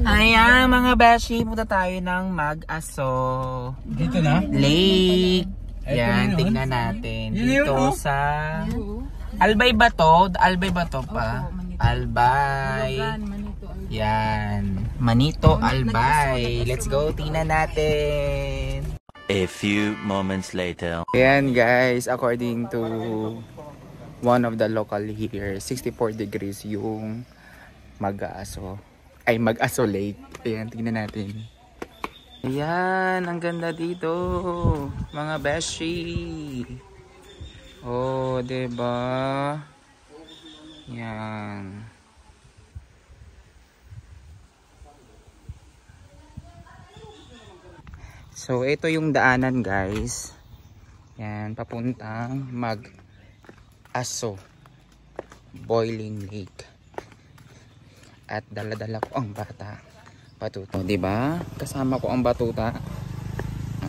Ayan mga beshi, punta tayo ng Mag-Aso Dito na? Lake. Yan, tingnan natin. Dito sa Albay ba to? Albay ba to pa? Albay. Yan. Manito, Albay. Let's go, tingnan natin. A few moments later. Ayan guys, according to one of the local here, 64 degrees yung Mag-Aso. Ay, Mag-Aso Lake. Ayan, tingnan natin. Ayan, ang ganda dito. Mga beshi. Oh, diba? Yan. So, ito yung daanan guys. Yan, papuntang Mag-Aso Boiling Lake. At dala-dala ko ang batuta, di ba? Kasama ko ang batuta.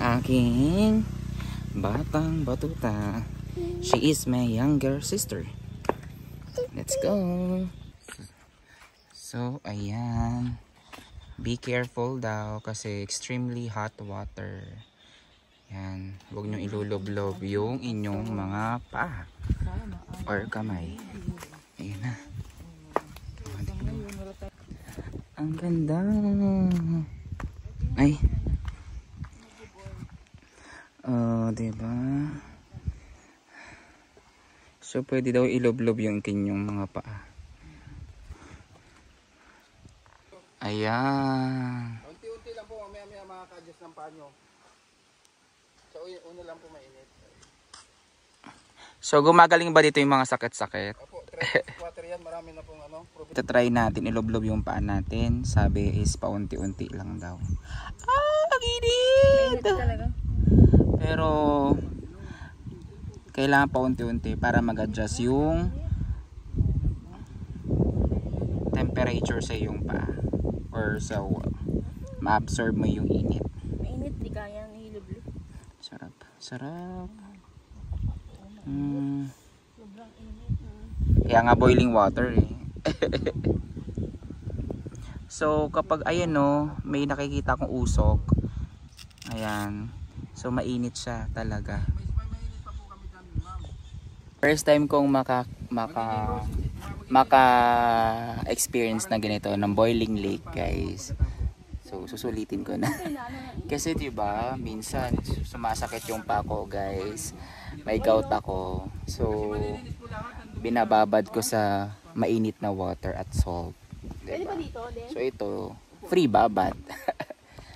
Ang aking batang batuta. She is my younger sister. Let's go. So, ayan. Be careful daw kasi extremely hot water. Yan, huwag nyo iluloblob yung inyong mga paa or kamay. Ayan na. Ang ganda. Ay. Oh, diba? So, pwede daw iloblob yung kinyong mga paa. Ayan. Unti-unti lang po, mamaya makaka-adjust ng paa nyo. So, una lang po mainit. So, gumagaling ba dito yung mga sakit-sakit? Opo, water yan, marami na pong ano. Try natin iloblob yung paa natin. Sabi is paunti-unti lang daw. Ah, ang init! Pero kailangan paunti-unti para mag-adjust yung temperature sa iyong paa. Or sa ma-absorb mo yung init. Mainit, di kaya niloblob. Sarap. Sarap. Sobrang init. Kaya nga boiling water eh. So kapag ayan no, may nakikita kong usok. Ayan. So mainit siya talaga. First time kong maka-experience na ganito ng boiling lake, guys. So susulitin ko na. Kasi 'di ba, minsan sumasakit yung paa ko, guys. May gout ako. So binababad ko sa mainit na water at salt. Diba? So ito, free babad.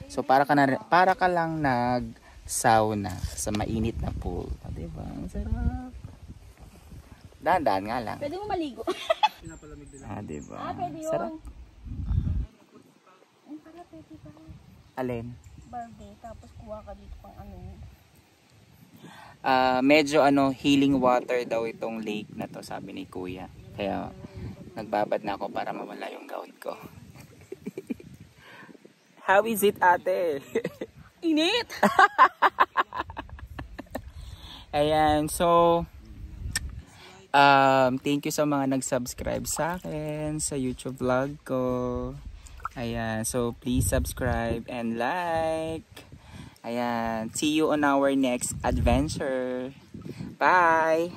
So para ka lang nag-sauna sa mainit na pool. Diba? Ang sarap. Dahan-dahan nga lang. Pwede mo maligo. Diba? Pwede yun. Sarap. Ang pala, pwede pa. Alin? Birthday, tapos kuha ka dito kung ano yun. Medyo healing water daw itong lake na to, sabi ni kuya. Kaya nagbabad na ako para mawala yung gout ko. How is it, ate? Init! Ayan, so thank you sa mga nag-subscribe sa akin sa YouTube vlog ko. Ayan, so please subscribe and like. Ayan, see you on our next adventure. Bye!